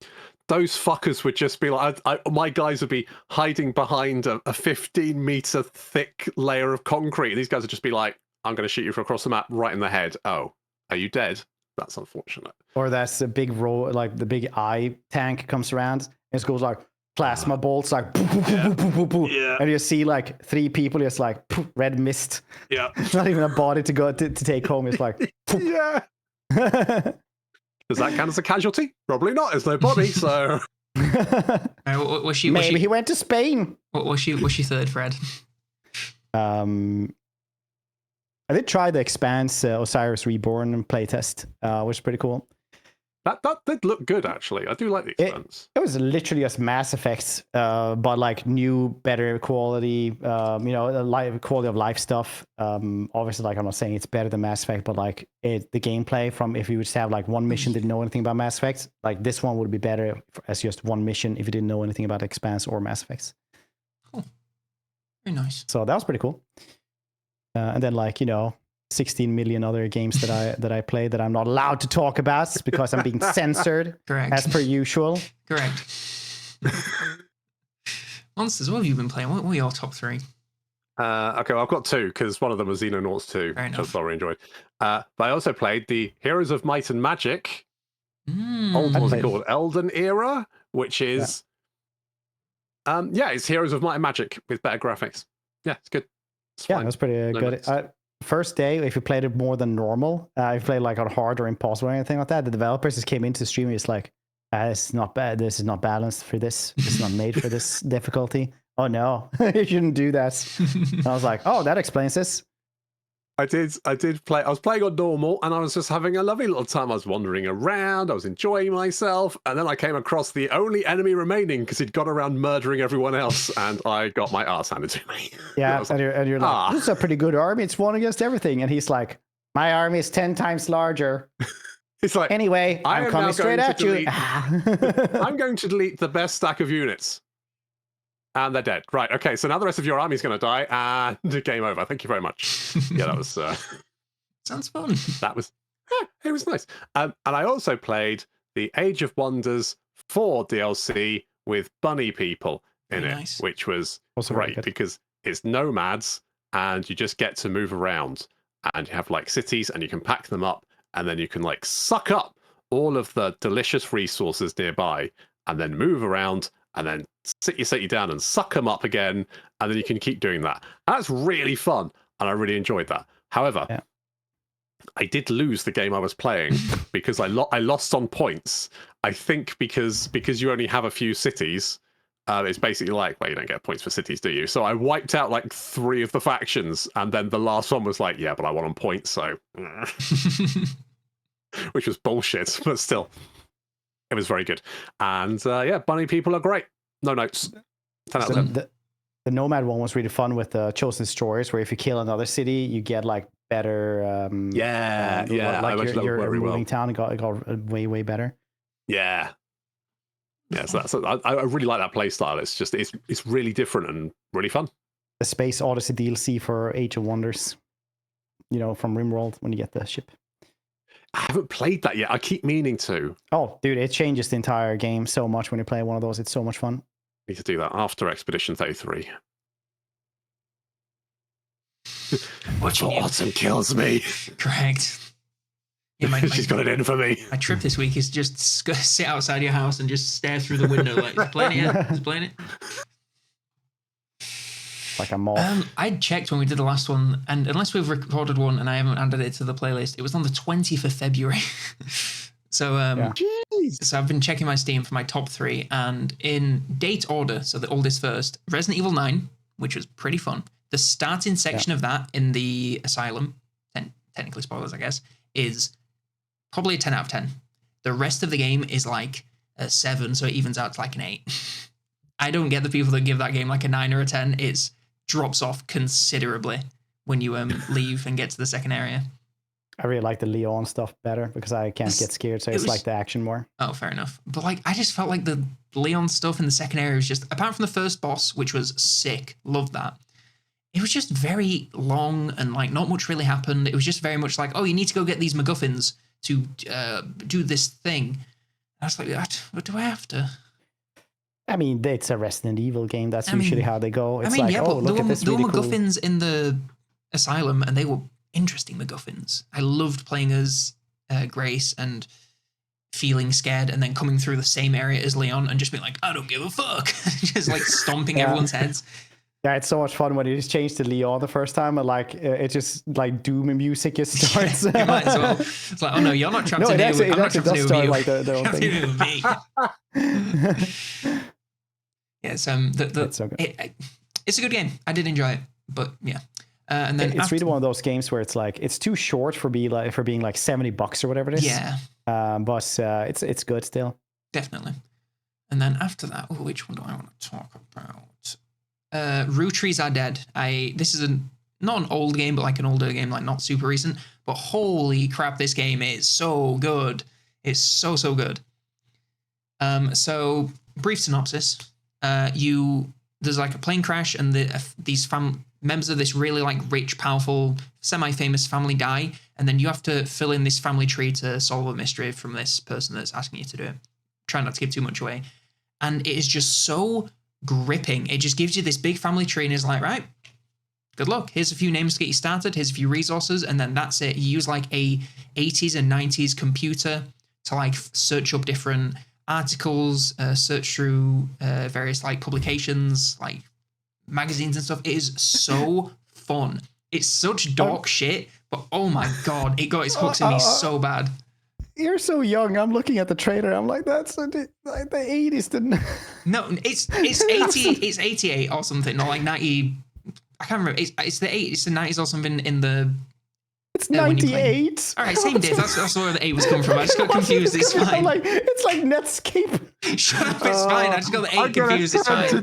those fuckers would just be like, my guys would be hiding behind a 15-meter thick layer of concrete. These guys would just be like, I'm going to shoot you from across the map right in the head. Oh, are you dead? That's unfortunate. Or that's a big like the big eye tank comes around and it goes like plasma bolts, like and you see like 3 people just like red mist. Yeah, it's not even a body to go to take home. It's like yeah. Does that count as a casualty? Probably not. There's no body, so. Maybe he went to Spain. Was she third, Fred? I did try the Expanse Osiris Reborn playtest, which is pretty cool. That did look good, actually. I do like the Expanse. It was literally just Mass Effect, but like new, better quality, quality of life stuff. Obviously, like I'm not saying it's better than Mass Effect, but like the gameplay from if you would have like one mission didn't know anything about Mass Effect, like this one would be better as just one mission if you didn't know anything about Expanse or Mass Effect. Cool. Very nice. So that was pretty cool. And then 16 million other games that I play that I'm not allowed to talk about because I'm being censored. Correct. As per usual. Correct. Monsters, what have you been playing? What were your top 3? Okay, well, I've got 2 because one of them was Xenonauts 2. That's what I enjoyed. But I also played the Heroes of Might and Magic. What was it called? Elden Era, which is it's Heroes of Might and Magic with better graphics. Yeah, it's good. It's fine. That's pretty good. First day, if you played it more than normal, if you played like on hard or impossible or anything like that, the developers just came into the stream and it's like, this is not bad. This is not balanced for this. It's not made for this difficulty. Oh no, you shouldn't do that. And I was like, oh, that explains this. I did play. I was playing on normal, and I was just having a lovely little time. I was wandering around. I was enjoying myself, and then I came across the only enemy remaining because he'd gone around murdering everyone else, and I got my ass handed to me. Yeah, and you're like, this is a pretty good army. It's one against everything, and he's like, my army is 10 times larger. It's like, anyway, I'm coming straight at you. I'm going to delete the best stack of units. And they're dead. Right, okay, so now the rest of your army's going to die, and game over. Thank you very much. Yeah, that was... Sounds fun. It was nice. And I also played the Age of Wonders 4 DLC with bunny people in it, which was also great because it's nomads, and you just get to move around, and you have, like, cities, and you can pack them up, and then you can, like, suck up all of the delicious resources nearby, and then move around, and then sit you down and suck them up again, and then you can keep doing that. And that's really fun, and I really enjoyed that. However, I did lose the game I was playing because I lost on points. I think because you only have a few cities, it's basically like, well, you don't get points for cities, do you? So I wiped out like 3 of the factions, and then the last one was like, yeah, but I won on points, so... Which was bullshit, but still. It was very good. And bunny people are great. No notes. 10 out of 10. The Nomad one was really fun with the Chosen Destroyers, where if you kill another city, you get like better. Like your moving town got way better. Yeah. Yeah, so I really like that play style. It's just it's really different and really fun. The Space Odyssey DLC for Age of Wonders, from RimWorld when you get the ship. I haven't played that yet. I keep meaning to. Oh, dude, it changes the entire game so much when you play one of those. It's so much fun. Need to do that after Expedition 33. Autumn kills me. Correct. Yeah, she's got it in for me. My trip this week is just sit outside your house and just stare through the window like, is it playing it yet? Is it playing it? Like a moth. I checked when we did the last one, and unless we've recorded one and I haven't added it to the playlist, it was on the 20th of February. So so I've been checking my Steam for my top 3, and in date order, so the oldest first, Resident Evil 9, which was pretty fun. The starting section of that in the Asylum, technically spoilers, I guess, is probably a 10 out of 10. The rest of the game is like a 7, so it evens out to like an 8. I don't get the people that give that game like a 9 or a 10. It drops off considerably when you leave and get to the second area. I really like the Leon stuff better because I can't get scared, so it's like the action more. Oh, fair enough. But like, I just felt like the Leon stuff in the second area was just, apart from the first boss, which was sick, loved that. It was just very long and like not much really happened. It was just very much like, oh, you need to go get these MacGuffins to do this thing. I was like, what do I have to? I mean, it's a Resident Evil game. That's usually how they go. It's yeah, but look at this really cool. There were MacGuffins in the Asylum, and they were interesting MacGuffins. I loved playing as Grace and feeling scared and then coming through the same area as Leon and just being like, I don't give a fuck. Just like stomping everyone's heads. Yeah, it's so much fun when you just changed to Leon the first time and like it just like doom music just starts. Yeah, you might as well. It's like, oh no, you're not trapped in here. I'm not trapped in here with you. Their own thing. Yeah, it's so good. It's a good game. I did enjoy it, but yeah. And then it's really one of those games where it's like it's too short for being like $70 or whatever it is. Yeah. But it's good still. Definitely. And then after that, which one do I want to talk about? Rue Trees Are Dead. This is not an old game, but like an older game, like not super recent. But holy crap, this game is so good. It's so good. So brief synopsis. There's like a plane crash, and these members of this really like rich, powerful, semi-famous family die, and then you have to fill in this family tree to solve a mystery from this person that's asking you to do it. Try not to give too much away. And it is just so gripping. It just gives you this big family tree and is like, right, good luck. Here's a few names to get you started. Here's a few resources, and then that's it. You use like a 80s and 90s computer to like search up different articles, search through various like publications, like magazines and stuff. It is so fun. It's such dark shit, but oh my god, it got its hooks in me so bad. You're so young. I'm looking at the trailer. I'm like, that's like the 80s, didn't? No, it's 80. It's 88 or something, or like 90. I can't remember. It's the 80s, it's the 90s or something in the. It's 98. All right, same day. That's where the 8 was coming from. I just got confused. It's fine. It's like Netscape. Shut up, it's fine. I just got the 8 confused. It's fine.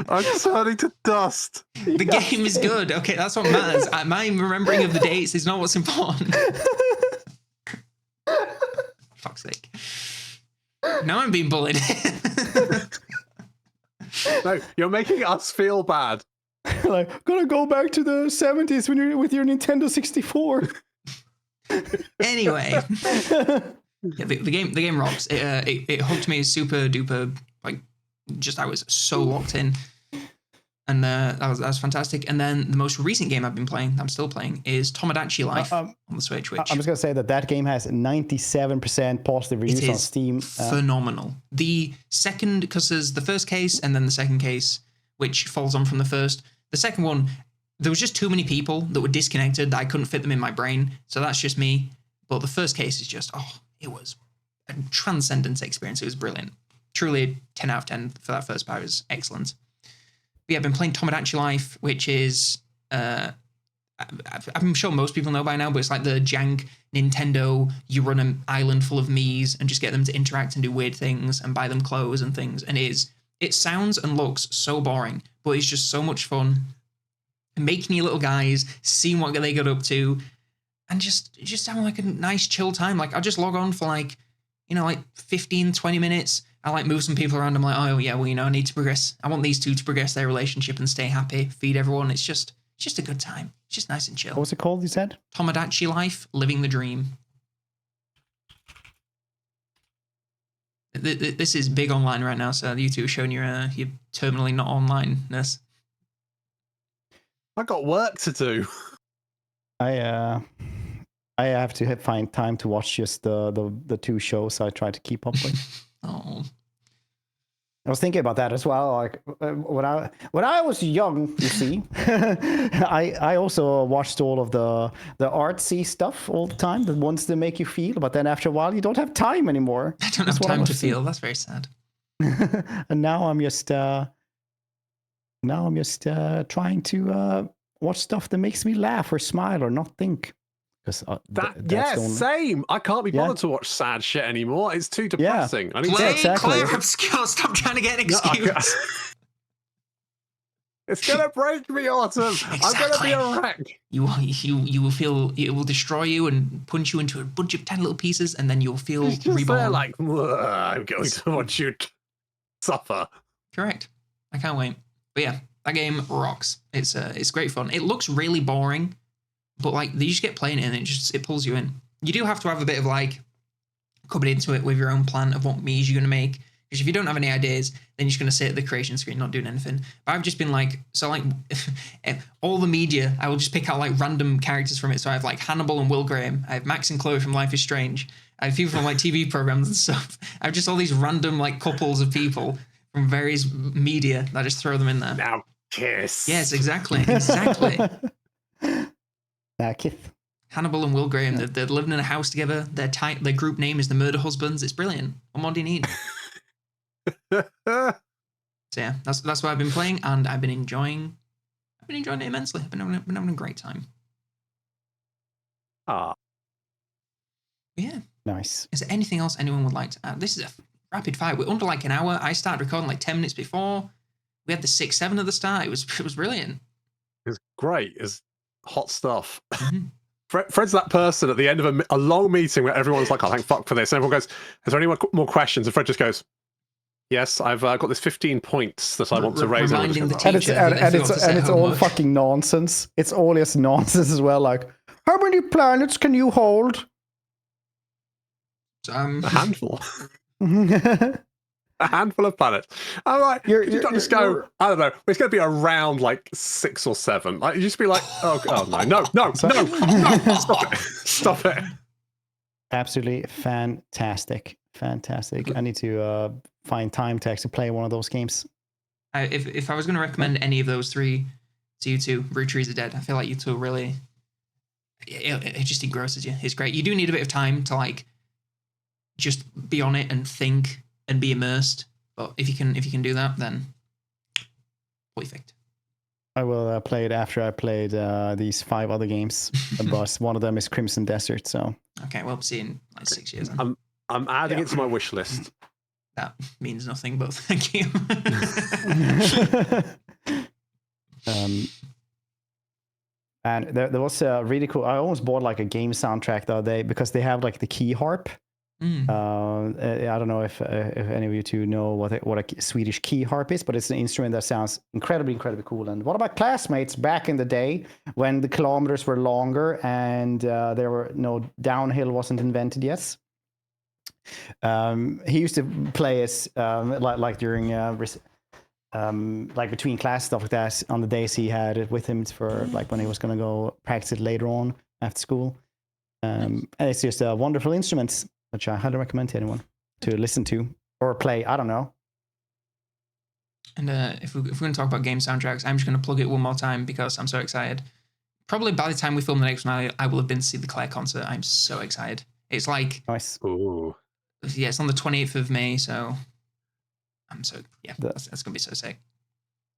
I'm turning to dust. The game is good. Okay, that's what matters. My remembering of the dates is not what's important. Fuck's sake. Now I'm being bullied. No, you're making us feel bad. Like, gonna go back to the 70s when you're with your Nintendo 64. Anyway, yeah, the game rocks. It hooked me super duper. Like, just I was so locked in, and that was fantastic. And then the most recent game I've been playing, I'm still playing, is Tomodachi Life on the Switch. Which I'm just gonna say that game has 97% positive reviews on Steam. Phenomenal. The second, because there's the first case and then the second case, which follows on from the first. The second one, there was just too many people that were disconnected that I couldn't fit them in my brain. So that's just me. But the first case is just, it was a transcendent experience. It was brilliant. Truly a 10 out of 10 for that first part. It was excellent. But yeah, I've been playing Tomodachi Life, which is, I'm sure most people know by now, but it's like the jank Nintendo, you run an island full of Mii's and just get them to interact and do weird things and buy them clothes and things. And it sounds and looks so boring, but it's just so much fun. Making your little guys, seeing what they got up to, and just having like a nice chill time. Like, I'll just log on for like 15, 20 minutes. I like move some people around. I'm like, oh yeah, well, I need to progress. I want these two to progress their relationship and stay happy, feed everyone. It's just a good time. It's just nice and chill. What was it called, you said? Tomodachi Life, Living the Dream. This is big online right now, so you two are showing your terminally not online-ness. I got work to do. I have to find time to watch just the two shows I try to keep up with. Oh. I was thinking about that as well. Like when I was young, you see, I also watched all of the artsy stuff all the time, the ones that make you feel. But then after a while, you don't have time anymore. I don't have time to feel. That's very sad. And now I'm just trying to watch stuff that makes me laugh or smile or not think, Because same. I can't be bothered to watch sad shit anymore. It's too depressing. I need Play obscure. Stop trying to get an excuse. It's gonna break me, Autumn. Exactly. I'm gonna be a wreck. You will feel it will destroy you and punch you into a bunch of tiny little pieces, and then you'll feel reborn. Like, I'm going to watch you suffer. Correct. I can't wait. But yeah, that game rocks. It's great fun. It looks really boring, but like you just get playing it and it pulls you in. You do have to have a bit of like coming into it with your own plan of what me's you're gonna make. Because if you don't have any ideas, then you're just going to sit at the creation screen, not doing anything. But I've just been like, all the media, I will just pick out like random characters from it. So I have like Hannibal and Will Graham. I have Max and Chloe from Life is Strange. I have people from like TV programs and stuff. I have just all these random like couples of people from various media that I just throw them in there. Now kiss. Yes, exactly. Now kiss. Hannibal and Will Graham, they're living in a house together. Their group name is the Murder Husbands. It's brilliant. What more do you need? So yeah, that's what I've been playing, and I've been enjoying it immensely. I've been having a great time. Yeah. Nice. Is there anything else anyone would like to add? This is a rapid fire. We're under like an hour. I started recording like 10 minutes before. We had the 6-7 at the start. It was brilliant. It was great. It's hot stuff. Mm-hmm. Fred's that person at the end of a long meeting where everyone's like, "Oh, thank fuck for this," and everyone goes, "Is there any more questions?" And Fred just goes, "Yes, I've got this 15 points that I want to raise." Reminding the teacher and it's all fucking nonsense. It's all just nonsense as well. Like, how many planets can you hold? A handful. A handful of planets. I'm like, you don't just go, I don't know, it's going to be around like 6 or 7. Like, you just be like, no, stop it. Absolutely fantastic. I need to find time to actually play one of those games. If I was going to recommend any of those 3 to you two, Root Trees Are Dead, I feel like you two really, it just engrosses you. It's great. You do need a bit of time to like just be on it and think and be immersed. But if you can do that, then perfect. I will play it after I played these 5 other games. But one of them is Crimson Desert. So okay, well, see you in like 6 years. Then. I'm adding it to my wish list. That means nothing, but thank you. And there was a really cool. I almost bought like a game soundtrack the other day because they have like the key harp. I don't know if any of you two know what a Swedish key harp is, but it's an instrument that sounds incredibly cool. And what about Classmates back in the day when the kilometers were longer and there were no downhill wasn't invented yet? He used to play us like during like between class stuff like that on the days he had it with him for like when he was going to go practice it later on after school. And it's just a wonderful instrument, which I highly recommend to anyone to listen to or play. I don't know. And if we're going to talk about game soundtracks, I'm just going to plug it one more time because I'm so excited. Probably by the time we film the next one, I will have been to see the Claire concert. I'm so excited. It's like nice. Ooh. Yeah, it's on the 28th of May, so I'm so that's going to be so sick.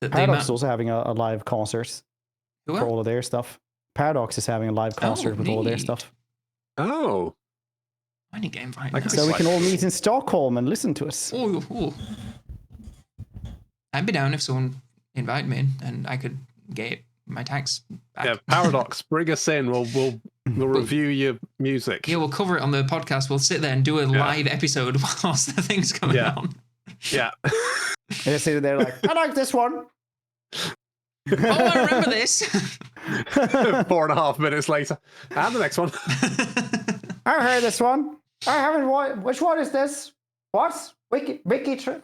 Paradox is also having a live concert for all of their stuff. Paradox is having a live concert with all their stuff. Oh. I need game right now. So we can all meet in Stockholm and listen to us. Oh. I'd be down if someone invited me and I could get my tax back. Yeah, Paradox, bring us in. We'll review your music. Yeah, we'll cover it on the podcast. We'll sit there and do a live episode whilst the thing's going on. Yeah. They're sitting there like, I like this one. Oh, I remember this. 4.5 minutes later. And the next one. I heard this one. I haven't. Which one is this? What? Wiki 3?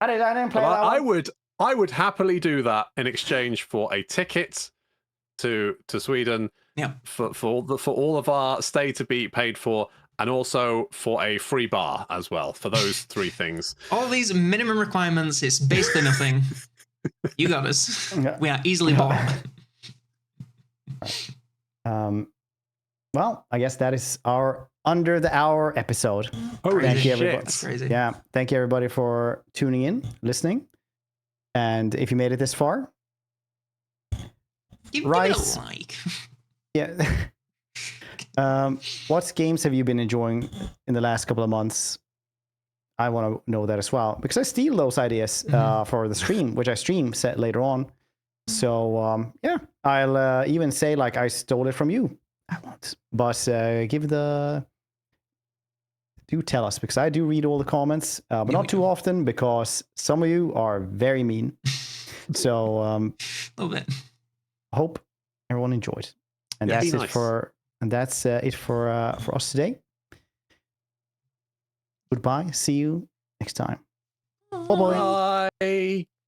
I didn't play that one. I would happily do that in exchange for a ticket to Sweden. Yeah. For all of our stay to be paid for, and also for a free bar as well. For those 3 things. All these minimum requirements. It's basically nothing. You got us. We are easily bought. Well, I guess that is our under the hour episode. Thank you, everybody. That's crazy. Yeah, thank you everybody for tuning in, listening, and if you made it this far, give it a like. Yeah, What games have you been enjoying in the last couple of months? I want to know that as well, because I steal those ideas for the stream, which I stream set later on. So yeah, I'll even say like I stole it from you. I won't, but do tell us, because I do read all the comments, but not too often, because some of you are very mean. So a little bit. Hope everyone enjoyed, and that's it for us today. Goodbye. See you next time. Bye bye. Bye.